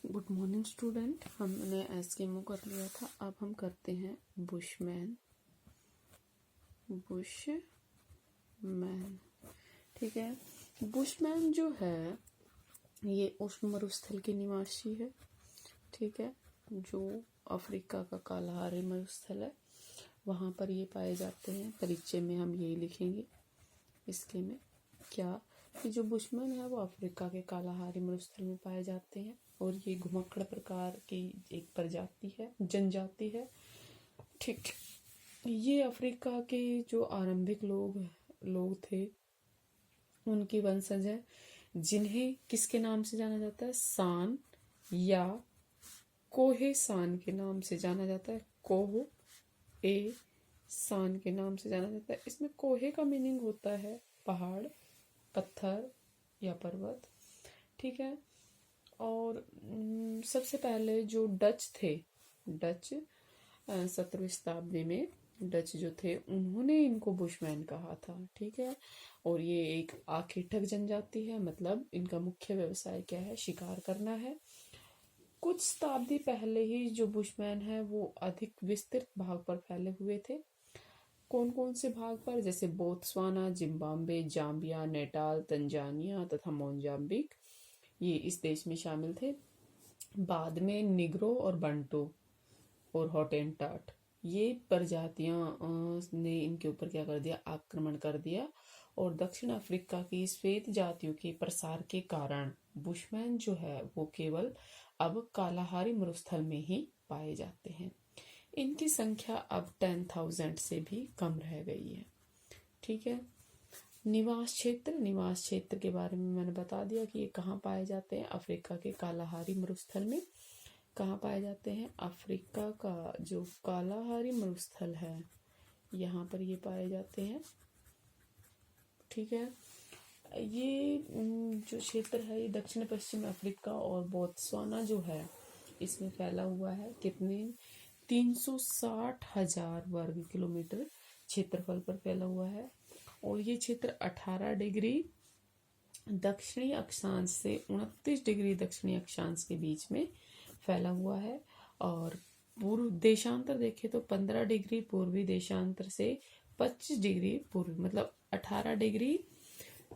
Good morning student. हमने Eskimo कर लिया था, अब हम करते हैं बुशमैन। बुशमैन, ठीक है। बुशमैन जो है ये उष्ण मरुस्थल के निवासी है, ठीक है। जो अफ्रीका का कालाहारी मरुस्थल है वहाँ पर ये पाए जाते हैं। परिचय में हम यही लिखेंगे इसके में क्या कि जो बुशमैन है वो अफ्रीका के कालाहारी मरुस्थल में पाए जाते हैं और ये घुमक्कड़ प्रकार की एक प्रजाति है, जनजाति है, ठीक। ये अफ्रीका के जो आरंभिक लोग थे उनकी वंशज है, जिन्हें किसके नाम से जाना जाता है? सान या कोहे सान के नाम से जाना जाता है। कोह ए सान के नाम से जाना जाता है। इसमें कोहे का मीनिंग होता है पहाड़, पत्थर या पर्वत, ठीक है। और सबसे पहले जो डच थे, डच 17वीं शताब्दी में डच जो थे उन्होंने इनको बुशमैन कहा था, ठीक है। और ये एक आखेटक जनजाति है, मतलब इनका मुख्य व्यवसाय क्या है? शिकार करना है। कुछ शताब्दी पहले ही जो बुशमैन है वो अधिक विस्तृत भाग पर फैले हुए थे। कौन कौन से भाग पर? जैसे Botswana, Zimbabwe, Zambia, Natal, Tanzania तथा मोजाम्बिक, ये इस देश में शामिल थे। बाद में निग्रो और बंटू और हॉटेंटॉट ये प्रजातियां ने इनके ऊपर क्या कर दिया? आक्रमण कर दिया। और दक्षिण अफ्रीका की श्वेत जातियों के प्रसार के कारण बुशमैन जो है वो केवल अब कालाहारी मरुस्थल में ही पाए जाते हैं। इनकी संख्या अब 10,000 से भी कम रह गई है, ठीक है। निवास क्षेत्र के बारे में मैंने बता दिया कि ये कहाँ पाए जाते हैं? अफ्रीका के कालाहारी मरुस्थल में। कहाँ पाए जाते हैं? अफ्रीका का जो कालाहारी मरुस्थल है यहाँ पर ये पाए जाते हैं, ठीक है। ये जो क्षेत्र है ये दक्षिण पश्चिम अफ्रीका और बोत्सवाना जो है इसमें फैला हुआ है। कितने? 360,000 वर्ग किलोमीटर क्षेत्रफल पर फैला हुआ है। और ये क्षेत्र 18 डिग्री दक्षिणी अक्षांश से 29 डिग्री दक्षिणी अक्षांश के बीच में फैला हुआ है। और पूर्व देशांतर देखें तो 15 डिग्री पूर्वी देशांतर से 25 डिग्री पूर्व, मतलब 18 डिग्री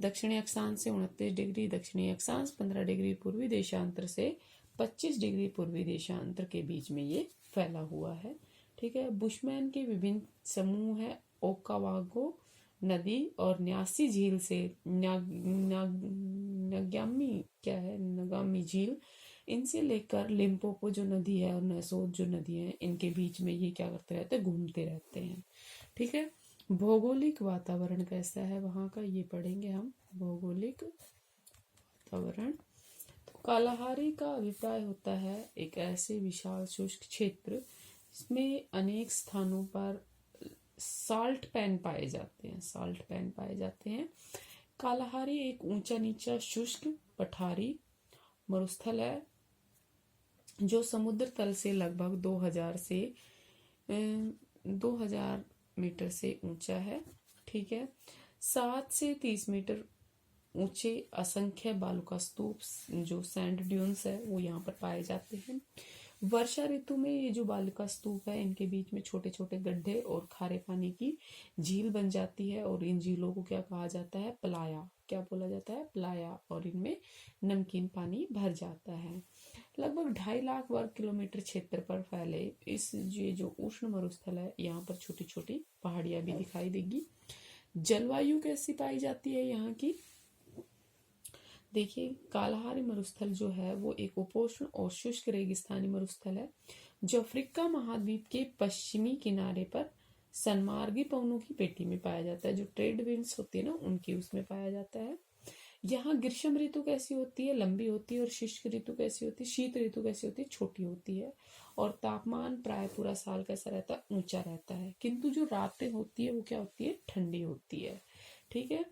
दक्षिणी अक्षांश से 29 डिग्री दक्षिणी अक्षांश, 15 डिग्री पूर्वी देशांतर से 25 डिग्री पूर्वी देशांतर के बीच में ये फैला हुआ है, ठीक है। बुशमैन के विभिन्न समूह है। ओकावागो नदी और न्यासी झील से नगामी झील, इनसे लेकर लिम्पोपो जो नदी है और नसोद जो नदी है, इनके बीच में ये क्या करते रहते हैं? घूमते रहते हैं, ठीक है। भौगोलिक वातावरण कैसा है वहाँ का ये पढ़ेंगे हम। भौगोलिक वातावरण, तो कालाहारी का अभिप्राय होता है एक ऐसे विशाल शुष्क क्षेत्र इसमें अनेक स्थानों पर साल्ट पैन पाए जाते हैं। कालाहारी एक ऊंचा नीचा शुष्क पठारी मरुस्थल है जो समुद्र तल से लगभग 2000 मीटर से ऊंचा है, ठीक है। 7 से 30 मीटर ऊंचे असंख्य बालुका स्तूप जो सैंड ड्यून्स है वो यहाँ पर पाए जाते हैं। वर्षा ऋतु में ये जो बालुका स्तूप है इनके बीच में छोटे छोटे गड्ढे और खारे पानी की झील बन जाती है और इन झीलों को क्या कहा जाता है? प्लाया। क्या बोला जाता है? प्लाया। और इनमें नमकीन पानी भर जाता है। लगभग 2.5 लाख वर्ग किलोमीटर क्षेत्र पर फैले इस ये जो उष्ण मरुस्थल है यहाँ पर छोटी छोटी पहाड़ियां भी दिखाई देगी। जलवायु कैसी पाई जाती है यहाँ की? देखिए, कालाहारी मरुस्थल जो है वो एक उपोष्ण और शुष्क रेगिस्तानी मरुस्थल है जो अफ्रीका महाद्वीप के पश्चिमी किनारे पर सनमार्गी पवनों की पेटी में पाया जाता है। जो ट्रेड विंड्स होती है ना उनकी उसमें पाया जाता है। यहाँ ग्रीष्म ऋतु कैसी होती है? लंबी होती है। और शुष्क ऋतु कैसी होती है? शीत ऋतु कैसी होती है? छोटी होती है। और तापमान प्राय पूरा साल कैसा रहता है? ऊंचा रहता है। किंतु जो रातें होती है वो क्या होती है? ठंडी होती है, ठीक है।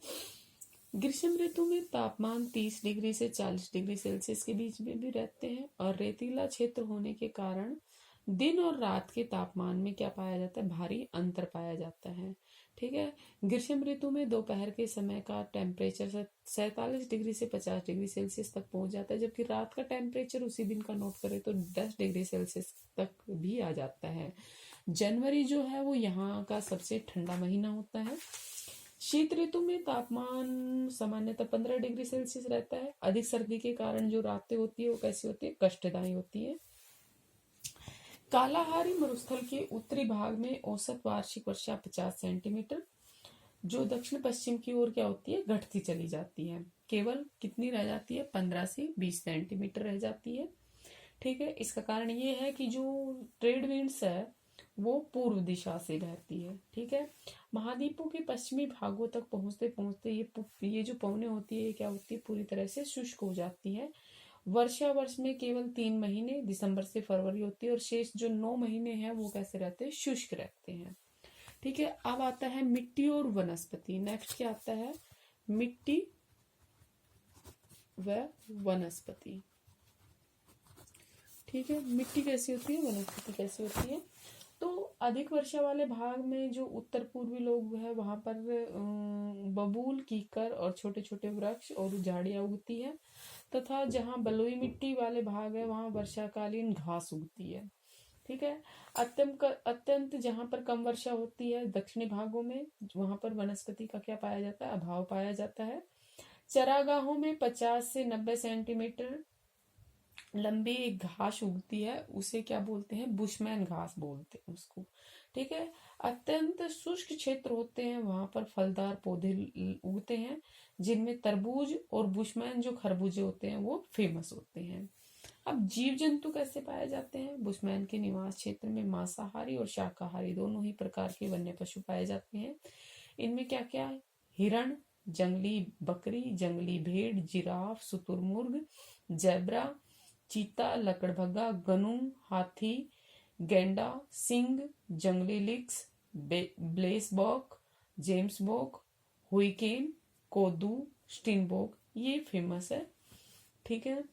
ग्रीष्म ऋतु में तापमान 30 डिग्री से 40 डिग्री सेल्सियस के बीच में भी रहते हैं। और रेतीला क्षेत्र होने के कारण दिन और रात के तापमान में क्या पाया जाता है? भारी अंतर पाया जाता है, ठीक है। ग्रीष्म ऋतु में दोपहर के समय का टेम्परेचर 47 डिग्री से 50 डिग्री सेल्सियस तक पहुंच जाता है, जबकि रात का टेम्परेचर उसी दिन का नोट करें तो 10 डिग्री सेल्सियस तक भी आ जाता है। जनवरी जो है वो यहाँ का सबसे ठंडा महीना होता है। शीत ऋतु में तापमान सामान्यतः 15 डिग्री सेल्सियस रहता है। अधिक सर्दी के कारण जो रातें होती है वो कैसी होती है, कष्टदायी होती है। कालाहारी मरुस्थल के उत्तरी भाग में औसत वार्षिक वर्षा 50 सेंटीमीटर, जो दक्षिण पश्चिम की ओर क्या होती है, घटती चली जाती है। केवल कितनी रह जाती है, 15 से 20 सेंटीमीटर रह जाती है। ठीक है। इसका कारण ये है कि जो ट्रेड विंड्स है वो पूर्व दिशा से बहती है। ठीक है। महाद्वीपों के पश्चिमी भागों तक पहुंचते पहुंचते ये जो पवनें होती है, ये क्या होती है, पूरी तरह से शुष्क हो जाती है। वर्षा वर्ष में केवल 3 महीने दिसंबर से फरवरी होती है, और शेष जो 9 महीने हैं वो कैसे रहते हैं, शुष्क रहते हैं। ठीक है। अब आता है मिट्टी और वनस्पति। नेक्स्ट क्या आता है, मिट्टी व वनस्पति। ठीक है। मिट्टी कैसी होती है, वनस्पति कैसी होती है। तो अधिक वर्षा वाले भाग में जो उत्तर पूर्वी लोग है वहां पर बबूल, कीकर और छोटे छोटे वृक्ष और झाड़ियां उगती है, तथा जहां बलुई मिट्टी वाले भाग है वहां वर्षाकालीन घास उगती है। ठीक है। अत्यंत जहां पर कम वर्षा होती है दक्षिणी भागों में, वहां पर वनस्पति का क्या पाया जाता है, अभाव पाया जाता है। चरागाहों में 50 से 90 सेंटीमीटर लंबी एक घास उगती है, उसे क्या बोलते हैं, बुशमैन घास बोलते हैं उसको। ठीक है। अत्यंत शुष्क क्षेत्र होते हैं वहां पर फलदार पौधे उगते हैं, जिनमें तरबूज और बुशमैन जो खरबूजे होते हैं वो फेमस होते हैं। अब जीव जंतु कैसे पाए जाते हैं, बुशमैन के निवास क्षेत्र में मांसाहारी और शाकाहारी दोनों ही प्रकार के वन्य पशु पाए जाते हैं। इनमें क्या क्या है, हिरण, जंगली बकरी, जंगली भेड़, जिराफ, शुतुरमुर्ग, जेब्रा, चीता, लकड़बग्गा, गनुम, हाथी, गैंडा, सिंह, जंगली लिक्स, ब्लेसबॉक, जेम्स बॉक, हुइकेन, कोदू, स्टिनबॉक, ये फेमस है। ठीक है।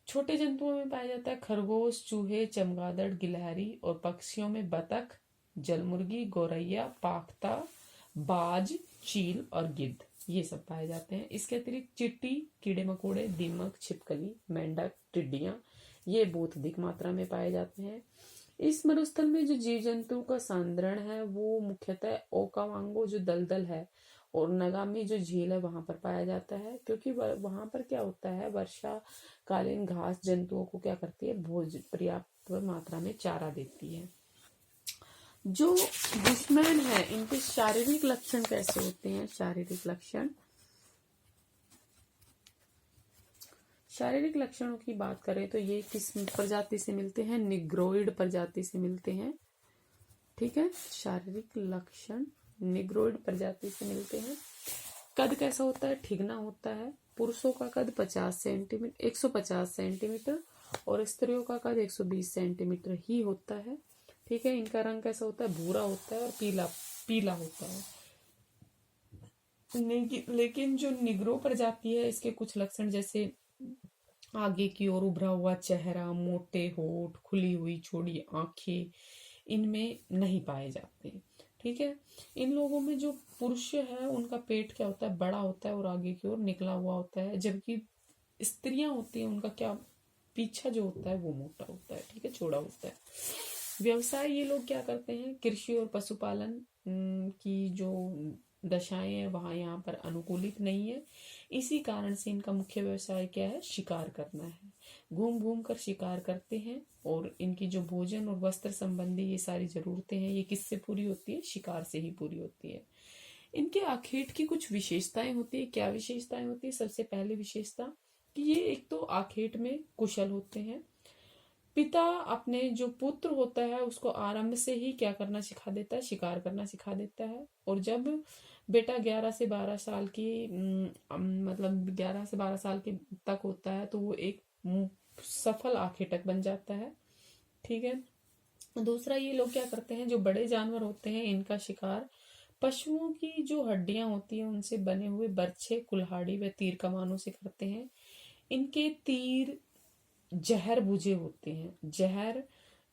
छोटे जंतुओं में पाया जाता है खरगोश, चूहे, चमगादड़, गिलहरी, और पक्षियों में बतख, जलमुर्गी, गौरैया, पाख्ता, बाज, चील और गिद्ध, ये सब पाए जाते हैं। इसके अतिरिक्त चिट्टी, कीड़े मकोड़े, दीमक, छिपकली, मेंढक, टिड्डियां, ये बहुत अधिक मात्रा में पाए जाते हैं। इस मरुस्थल में जो जीव जंतु का सांद्रण है वो मुख्यतः ओकावांगो जो दलदल है और नगामी जो झील है वहां पर पाया जाता है, क्योंकि वहां पर क्या होता है, वर्षा कालीन घास जंतुओं को क्या करती है, भोज पर्याप्त मात्रा में चारा देती है। जो बुशमैन है इनके शारीरिक लक्षण कैसे होते हैं, शारीरिक लक्षणों की बात करें तो ये किस प्रजाति से मिलते हैं, निग्रोइड प्रजाति से मिलते हैं। ठीक है। शारीरिक लक्षण निग्रोइड प्रजाति से मिलते हैं। कद कैसा होता है, ठिगना होता है। पुरुषों का कद 150 सेंटीमीटर और स्त्रियों का कद 120 सेंटीमीटर ही होता है। ठीक है। इनका रंग कैसा होता है, भूरा होता है और पीला होता है। लेकिन जो निग्रो प्रजाति है इसके कुछ लक्षण जैसे आगे की ओर उभरा हुआ चेहरा, मोटे होठ, खुली हुई छोटी आंखें, इनमें नहीं पाए जाते। ठीक है। इन लोगों में जो पुरुष है उनका पेट क्या होता है, बड़ा होता है और आगे की ओर निकला हुआ होता है, जबकि स्त्रियां होती हैं उनका क्या, पीछा जो होता है वो मोटा होता है। ठीक है, चौड़ा होता है। व्यवसाय ये लोग क्या करते हैं, कृषि और पशुपालन की जो दशाएं हैं वहां यहाँ पर अनुकूलित नहीं है। इसी कारण से इनका मुख्य व्यवसाय क्या है, शिकार करना है। घूम घूम कर शिकार करते हैं, और इनकी जो भोजन और वस्त्र संबंधी ये सारी जरूरतें हैं ये किससे पूरी होती है, शिकार से ही पूरी होती है। इनके आखेट की कुछ विशेषताएं होती है। क्या विशेषताएं होती है, सबसे पहली विशेषता कि ये एक तो आखेट में कुशल होते हैं। पिता अपने जो पुत्र होता है उसको आरंभ से ही क्या करना सिखा देता है, शिकार करना सिखा देता है। और जब बेटा 11 से 12 साल की मतलब 11 से 12 साल के तक होता है तो वो एक सफल आखेटक बन जाता है। ठीक है। दूसरा, ये लोग क्या करते हैं, जो बड़े जानवर होते हैं इनका शिकार पशुओं की जो हड्डियां होती हैं उनसे बने हुए बर्छे, कुल्हाड़ी व तीर कमानों से करते हैं। इनके तीर जहर बुझे होते हैं। जहर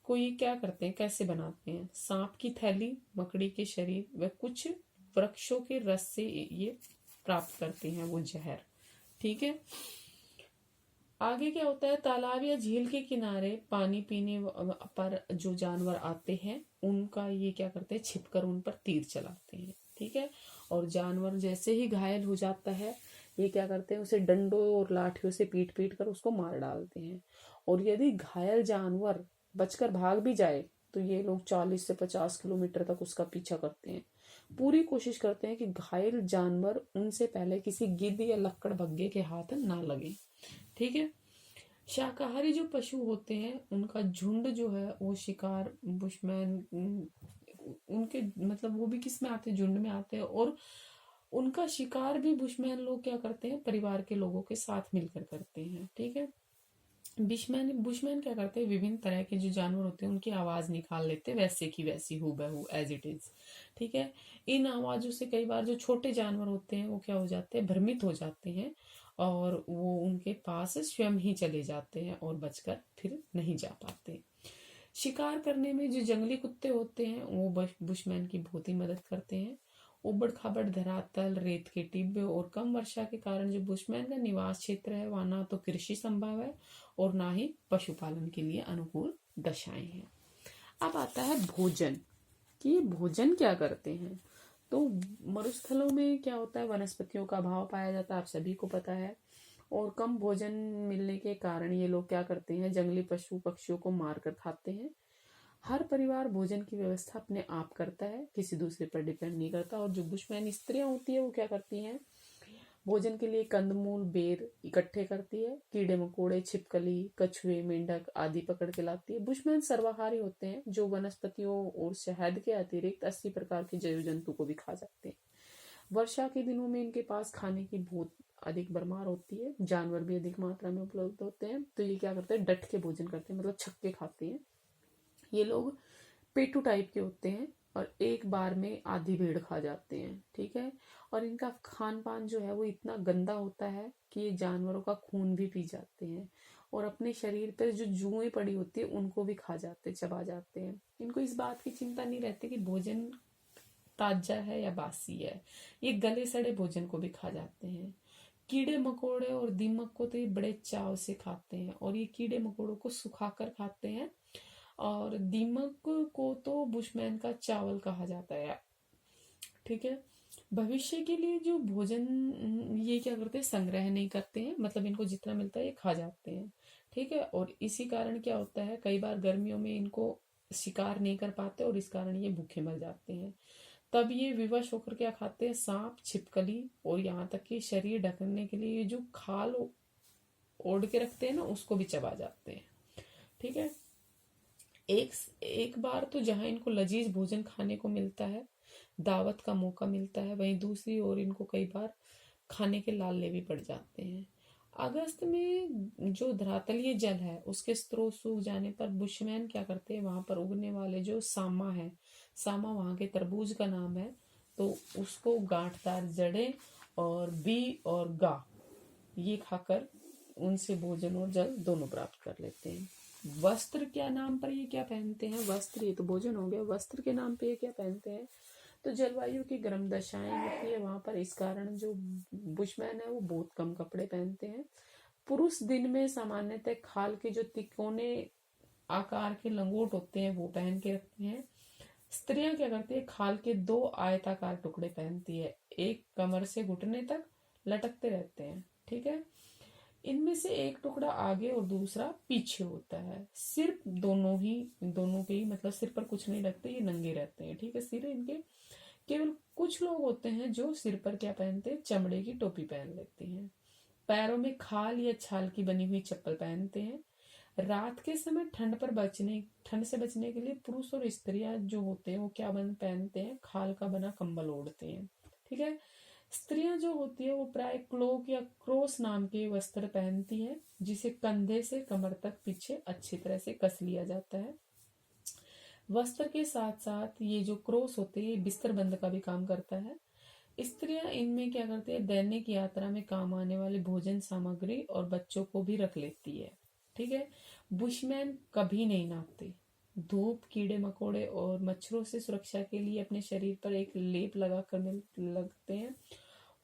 को ये क्या करते हैं, कैसे बनाते हैं, सांप की थैली, मकड़ी के शरीर व कुछ वृक्षों के रस से ये प्राप्त करते हैं वो जहर। ठीक है, आगे क्या होता है, तालाब या झील के किनारे पानी पीने पर जो जानवर आते हैं उनका ये क्या करते हैं, छिपकर उन पर तीर चलाते हैं। ठीक है, और जानवर जैसे ही घायल हो जाता है ये क्या करते हैं, उसे डंडों और लाठियों से पीट पीट कर उसको मार डालते हैं। और यदि घायल जानवर बचकर भाग भी जाए तो ये लोग 40 से 50 किलोमीटर तक उसका पीछा करते हैं। पूरी कोशिश करते हैं कि घायल जानवर उनसे पहले किसी गिद्ध या लक्कड़बग्घे के हाथ ना लगे। ठीक है, शाकाहारी जो पशु होते हैं उनका झुंड जो है वो शिकार बुशमैन उनके मतलब वो भी किस में आते हैं, झुंड में आते हैं। और उनका शिकार भी बुशमैन लोग क्या करते हैं, परिवार के लोगों के साथ मिलकर करते हैं। ठीक है, बुशमैन क्या करते हैं, विभिन्न तरह के जो जानवर होते हैं उनकी आवाज निकाल लेते हैं वैसे की वैसी हूबहू एज इट इज। ठीक है, इन आवाजों से कई बार जो छोटे जानवर होते हैं वो क्या हो जाते हैं, भ्रमित हो जाते हैं और वो उनके पास स्वयं ही चले जाते हैं और बचकर फिर नहीं जा पाते। शिकार करने में जो जंगली कुत्ते होते हैं वो बुशमैन की बहुत ही मदद करते हैं। उबड़ खाबड़ धरातल, रेत के टिब्बे और कम वर्षा के कारण जो बुशमैन का निवास क्षेत्र है वहां ना तो कृषि संभव है और ना ही पशुपालन के लिए अनुकूल दशाएं हैं। अब आता है भोजन, कि ये भोजन क्या करते हैं। तो मरुस्थलों में क्या होता है, वनस्पतियों का अभाव पाया जाता है, आप सभी को पता है। और कम भोजन मिलने के कारण ये लोग क्या करते हैं, जंगली पशु पक्षियों को मार कर खाते हैं। हर परिवार भोजन की व्यवस्था अपने आप करता है, किसी दूसरे पर डिपेंड नहीं करता। और जो बुशमैन स्त्रियां होती है वो क्या करती हैं, भोजन के लिए कंदमूल बेर इकट्ठे करती है, कीड़े मकोड़े छिपकली कछुए मेंढक आदि पकड़ के लाती है। बुशमैन सर्वाहारी होते हैं जो वनस्पतियों और शहद के अतिरिक्त 80 प्रकार के जैव जंतु को भी खा सकते हैं। वर्षा के दिनों में इनके पास खाने की बहुत अधिक भरमार होती है, जानवर भी अधिक मात्रा में उपलब्ध होते हैं। तो ये क्या करते हैं, डट के भोजन करते हैं, मतलब छक्के खाते हैं। ये लोग पेटू टाइप के होते हैं और एक बार में आधी भीड़ खा जाते हैं। ठीक है, और इनका खान पान जो है वो इतना गंदा होता है कि ये जानवरों का खून भी पी जाते हैं और अपने शरीर पर जो जुएं पड़ी होती है उनको भी खा जाते, चबा जाते हैं। इनको इस बात की चिंता नहीं रहती कि भोजन ताजा है या बासी है, ये गले सड़े भोजन को भी खा जाते हैं। कीड़े मकोड़े और दीमक को तो ये बड़े चाव से खाते हैं और ये कीड़े मकोड़ों को सुखाकर खाते हैं। और दीमक को तो बुशमैन का चावल कहा जाता है। ठीक है, भविष्य के लिए जो भोजन ये क्या करते हैं, संग्रह नहीं करते हैं, मतलब इनको जितना मिलता है ये खा जाते हैं। ठीक है, और इसी कारण क्या होता है, कई बार गर्मियों में इनको शिकार नहीं कर पाते और इस कारण ये भूखे मर जाते हैं। तब ये विवश होकर क्या खाते हैं, सांप छिपकली और यहाँ तक कि शरीर ढकने के लिए जो खाल ओढ़ के रखते हैं ना उसको भी चबा जाते हैं। ठीक है, एक बार तो जहां इनको लजीज भोजन खाने को मिलता है, दावत का मौका मिलता है, वहीं दूसरी ओर इनको कई बार खाने के लाले भी पड़ जाते हैं। अगस्त में जो धरातलीय जल है उसके स्रोत सूख जाने पर बुशमैन क्या करते हैं, वहां पर उगने वाले जो सामा है, सामा वहां के तरबूज का नाम है, तो उसको गांठदार जड़ें और बी और गा ये खाकर उनसे भोजन और जल दोनों प्राप्त कर लेते हैं। वस्त्र क्या नाम पर ये क्या पहनते हैं, वस्त्र ये तो भोजन हो गया, वस्त्र के नाम पे ये क्या पहनते हैं, तो जलवायु की गर्म दशाएं होती है वहां पर, इस कारण जो बुशमैन है वो बहुत कम कपड़े पहनते हैं। पुरुष दिन में सामान्यतः खाल के जो तिकोने आकार के लंगोट होते हैं वो पहन के रखते हैं। स्त्रियां क्या करती है, खाल के 2 आयताकार टुकड़े पहनती है, एक कमर से घुटने तक लटकते रहते हैं। ठीक है, इनमें से एक टुकड़ा आगे और दूसरा पीछे होता है। सिर दोनों के ही मतलब सिर पर कुछ नहीं रखते, ये नंगे रहते हैं। ठीक है, सिर इनके केवल कुछ लोग होते हैं जो सिर पर क्या पहनते हैं, चमड़े की टोपी पहन लेते हैं। पैरों में खाल या छाल की बनी हुई चप्पल पहनते हैं। रात के समय ठंड से बचने के लिए पुरुष और स्त्रियां जो होते हैं वो क्या पहनते हैं, खाल का बना कंबल ओढ़ते हैं। ठीक है, स्त्रियां जो होती है वो प्राय क्लोक या क्रोस नाम के वस्त्र पहनती है जिसे कंधे से कमर तक पीछे अच्छी तरह से कस लिया जाता है। वस्त्र के साथ साथ ये जो क्रोस होते हैं बिस्तर बंद का भी काम करता है। स्त्रियां इनमें क्या करती है, दैनिक यात्रा में काम आने वाली भोजन सामग्री और बच्चों को भी रख लेती है। ठीक है, बुशमैन कभी नहीं नापते, धूप, कीड़े मकोड़े और मच्छरों से सुरक्षा के लिए अपने शरीर पर एक लेप लगा कर लगते हैं।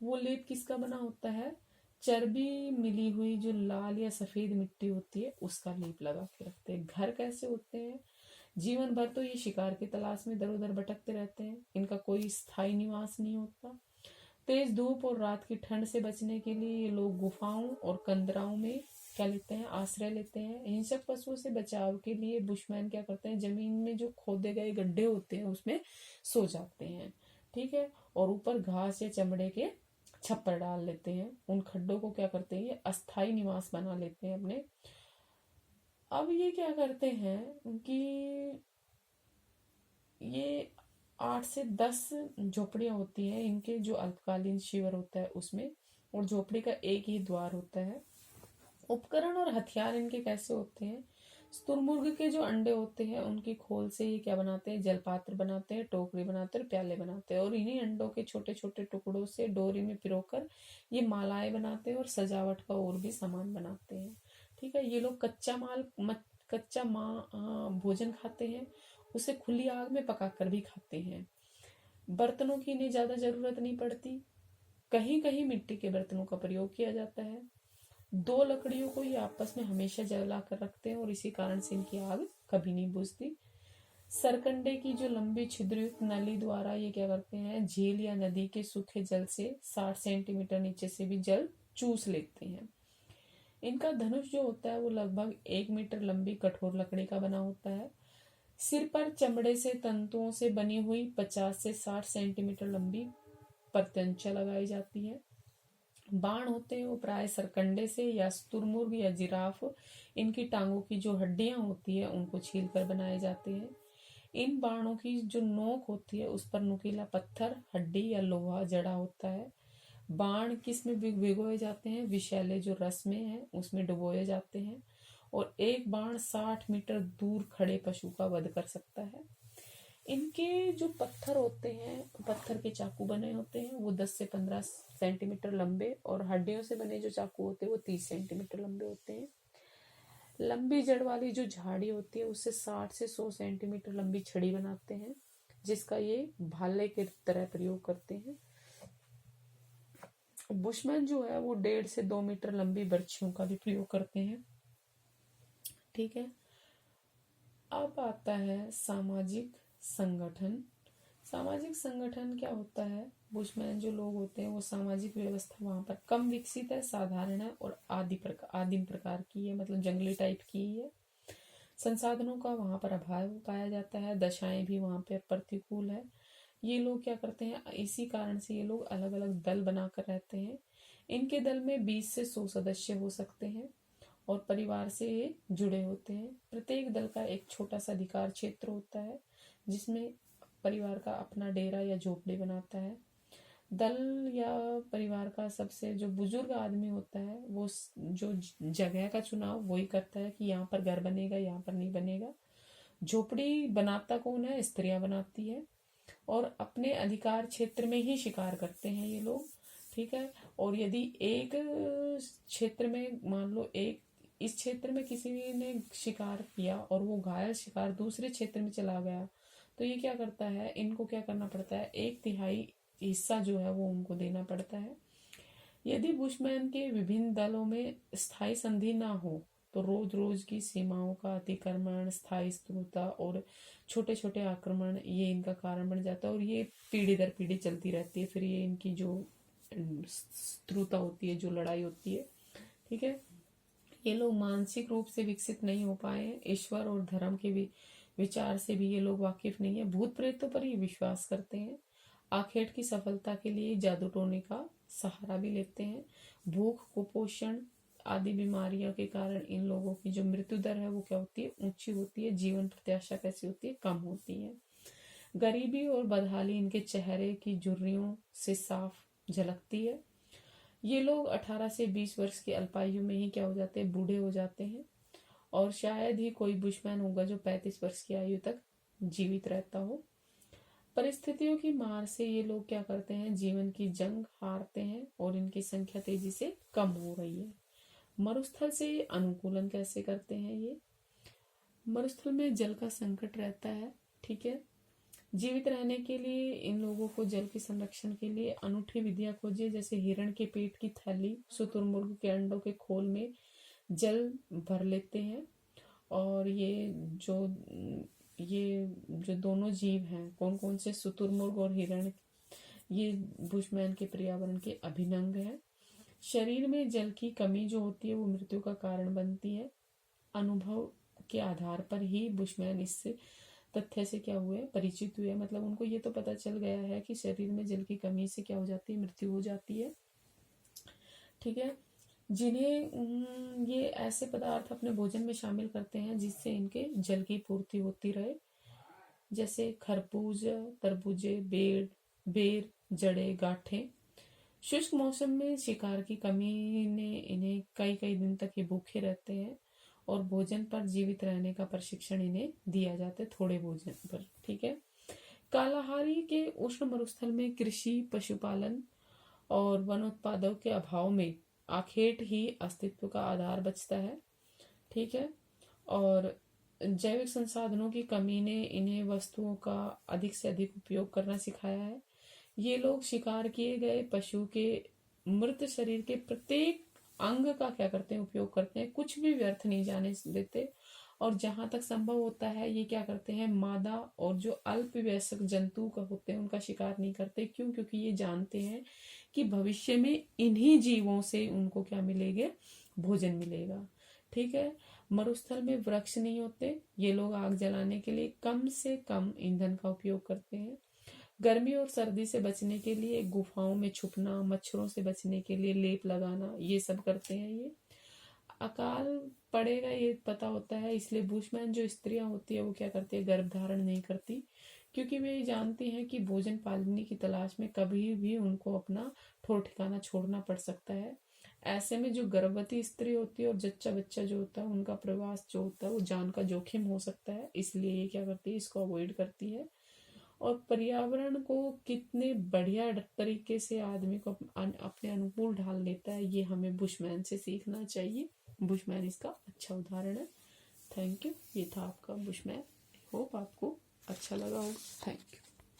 वो लेप किसका बना होता है? चर्बी मिली हुई जो लाल या सफेद मिट्टी होती है उसका लेप लगा के रखते हैं। घर कैसे होते हैं? जीवन भर तो ये शिकार की तलाश में इधर उधर भटकते रहते हैं, इनका कोई स्थायी निवास नहीं होता। तेज धूप और रात की ठंड से बचने के लिए ये लोग गुफाओं और कंदराओं में क्या लेते हैं? आश्रय लेते हैं। हिंसक पशुओं से बचाव के लिए बुशमैन क्या करते हैं? जमीन में जो खोदे गए गड्ढे होते हैं उसमें सो जाते हैं, ठीक है, और ऊपर घास या चमड़े के छप्पर डाल लेते हैं। उन खड्डों को क्या करते हैं? ये अस्थाई निवास बना लेते हैं अपने। अब ये क्या करते हैं कि ये 8 से 10 झोपड़ियां होती हैं इनके, जो अल्पकालीन शिविर होता है उसमें, और झोपड़ी का एक ही द्वार होता है। उपकरण और हथियार इनके कैसे होते हैं? तुरमुर्ग के जो अंडे होते हैं उनकी खोल से ये क्या बनाते हैं? जलपात्र बनाते हैं, टोकरी बनाते हैं, प्याले बनाते हैं, और इन्हीं अंडों के छोटे छोटे टुकड़ों से डोरी में पिरोकर ये मालाएं बनाते हैं और सजावट का और भी सामान बनाते हैं, ठीक है। ये लोग भोजन खाते हैं, उसे खुली आग में पकाकर भी खाते हैं। बर्तनों की इन्हें ज्यादा जरूरत नहीं पड़ती, कहीं कहीं मिट्टी के बर्तनों का प्रयोग किया जाता है। 2 लकड़ियों को ये आपस में हमेशा जला कर रखते हैं और इसी कारण से इनकी आग कभी नहीं बुझती। सरकंडे की जो लंबी छिद्रयुक्त नली द्वारा ये क्या करते हैं? झील या नदी के सूखे जल से 60 सेंटीमीटर नीचे से भी जल चूस लेते हैं। इनका धनुष जो होता है वो लगभग 1 मीटर लंबी कठोर लकड़ी का बना होता है। सिर पर चमड़े से तंतुओं से बनी हुई 50 से 60 सेंटीमीटर लंबी प्रत्यंचा लगाई जाती है। बाण होते हैं वो प्राय सरकंडे से या तुरमुर्ग या जिराफ, इनकी टांगों की जो हड्डियां होती है उनको छील कर बनाए जाते हैं। इन बाणों की जो नोक होती है उस पर नुकीला पत्थर, हड्डी या लोहा जड़ा होता है। बाण किस में भिगोए जाते हैं? विषैले जो रस में है उसमें डुबोए जाते हैं, और एक बाण 60 मीटर दूर खड़े पशु का वध कर सकता है। इनके जो पत्थर होते हैं, पत्थर के चाकू बने होते हैं, वो 10 से 15 सेंटीमीटर लंबे, और हड्डियों से बने जो चाकू होते हैं वो 30 सेंटीमीटर लंबे होते हैं। लंबी जड़ वाली जो झाड़ी होती है उससे 60 से 100 सेंटीमीटर लंबी छड़ी बनाते हैं, जिसका ये भाले के तरह प्रयोग करते हैं। बुशमैन जो है वो 1.5 से 2 मीटर लंबी बर्छियों का भी प्रयोग करते हैं, ठीक है। अब आता है सामाजिक संगठन। सामाजिक संगठन क्या होता है? बुशमैन जो लोग होते हैं वो सामाजिक व्यवस्था वहां पर कम विकसित है, साधारण है और आदिम प्रकार की है, मतलब जंगली टाइप की है। संसाधनों का वहां पर अभाव पाया जाता है, दशाएं भी वहां पर प्रतिकूल है। ये लोग क्या करते हैं? इसी कारण से ये लोग अलग अलग दल बनाकर रहते हैं। इनके दल में 20 से 100 सदस्य हो सकते हैं और परिवार से ये जुड़े होते हैं। प्रत्येक दल का एक छोटा सा अधिकार क्षेत्र होता है जिसमें परिवार का अपना डेरा या झोपड़ी बनाता है। दल या परिवार का सबसे जो बुजुर्ग आदमी होता है वो जो जगह का चुनाव वही करता है कि यहाँ पर घर बनेगा, यहाँ पर नहीं बनेगा। झोपड़ी बनाता कौन है? स्त्रियां बनाती है, और अपने अधिकार क्षेत्र में ही शिकार करते हैं ये लोग, ठीक है। और यदि एक क्षेत्र में मान लो एक इस क्षेत्र में किसी ने शिकार किया और वो घायल शिकार दूसरे क्षेत्र में चला गया, तो ये क्या करता है? इनको क्या करना पड़ता है? 1/3 हिस्सा जो है वो उनको देना पड़ता है। यदि बुशमैन के विभिन्न दलों में स्थायी संधि ना हो तो रोज रोज की सीमाओं का अतिक्रमण, स्थायी शत्रुता और छोटे छोटे आक्रमण ये इनका कारण बन जाता है, और ये पीढ़ी दर पीढ़ी चलती रहती है। फिर ये इनकी जो शत्रुता होती है, जो लड़ाई होती है, ठीक है। ये लोग मानसिक रूप से विकसित नहीं हो पाए हैं, ईश्वर और धर्म के विचार से भी ये लोग वाकिफ नहीं है। भूत प्रेतों पर ही विश्वास करते हैं। आखेट की सफलता के लिए जादू टोने का सहारा भी लेते हैं। भूख, कुपोषण आदि बीमारियों के कारण इन लोगों की जो मृत्यु दर है वो क्या होती है? ऊंची होती है। जीवन प्रत्याशा कैसी होती है? कम होती है। गरीबी और बदहाली इनके चेहरे की झुर्रियों से साफ झलकती है। ये लोग 18 से 20 वर्ष की अल्पायु में ही क्या हो जाते हैं? बूढ़े हो जाते हैं, और शायद ही कोई बुशमैन होगा जो 35 वर्ष की आयु तक जीवित रहता हो। परिस्थितियों की मार से ये लोग क्या करते हैं? जीवन की जंग हारते हैं और इनकी संख्या तेजी से कम हो रही है। मरुस्थल से अनुकूलन कैसे करते हैं ये? मरुस्थल में जल का संकट रहता है, ठीक है। जीवित रहने के लिए इन लोगों को जल के संरक्षण के लिए अनूठी विधियां खोजिए, जैसे हिरण के पेट की थैली, शुतुरमुर्ग के अंडों के खोल में जल भर लेते हैं। और ये जो दोनों जीव हैं, कौन कौन से, शुतुरमुर्ग और हिरण, ये बुशमैन के पर्यावरण के अभिन्न हैं। शरीर में जल की कमी जो होती है वो मृत्यु का कारण बनती है। अनुभव के आधार पर ही बुशमैन इससे तथ्य से क्या हुए, परिचित हुए। मतलब उनको ये तो पता चल गया है कि शरीर में जल की कमी से क्या हो जाती है, मृत्यु हो जाती है, ठीक है। जिन्हें ये ऐसे पदार्थ अपने भोजन में शामिल करते हैं जिससे इनके जल की पूर्ति होती रहे, जैसे खरबूज, तरबूजे, बेर, जड़े, गांठें। शुष्क मौसम में शिकार की कमी ने इन्हें कई कई दिन तक ये भूखे रहते हैं और भोजन पर जीवित रहने का प्रशिक्षण इन्हें दिया जाता है, थोड़े भोजन पर, ठीक है। कालाहारी के उष्ण मरुस्थल में कृषि, पशुपालन और वन उत्पादों के अभाव में आखेट ही अस्तित्व का आधार बचता है, ठीक है। और जैविक संसाधनों की कमी ने इन्हें वस्तुओं का अधिक से अधिक उपयोग करना सिखाया है। ये लोग शिकार किए गए पशु के मृत शरीर के प्रत्येक अंग का क्या करते हैं, उपयोग करते हैं, कुछ भी व्यर्थ नहीं जाने देते। और जहां तक संभव होता है ये क्या करते हैं, मादा और जो अल्प वयस्क जंतु का होते हैं उनका शिकार नहीं करते। क्यों? क्योंकि ये जानते हैं कि भविष्य में इन्हीं जीवों से उनको क्या मिलेगा, भोजन मिलेगा, ठीक है। मरुस्थल में वृक्ष नहीं होते, ये लोग आग जलाने के लिए कम से कम ईंधन का उपयोग करते हैं। गर्मी और सर्दी से बचने के लिए गुफाओं में छुपना, मच्छरों से बचने के लिए लेप लगाना, ये सब करते हैं ये। अकाल पड़ेगा ये पता होता है, इसलिए बुशमैन जो स्त्रियां होती है वो क्या करती है, गर्भ धारण नहीं करती, क्योंकि वे जानती हैं कि भोजन पालने की तलाश में कभी भी उनको अपना ठौर ठिकाना छोड़ना पड़ सकता है। ऐसे में जो गर्भवती स्त्री होती है और जच्चा बच्चा जो होता है उनका प्रवास जो होता है वो जान का जोखिम हो सकता है, इसलिए ये क्या करती है, इसको अवॉइड करती है। और पर्यावरण को कितने बढ़िया तरीके से आदमी को अपने अनुकूल ढाल लेता है, ये हमें बुशमैन से सीखना चाहिए। बुशमैन इसका अच्छा उदाहरण है। Thank you. ये था आपका बुशमैन। होप आपको अच्छा लगा होगा। Thank you.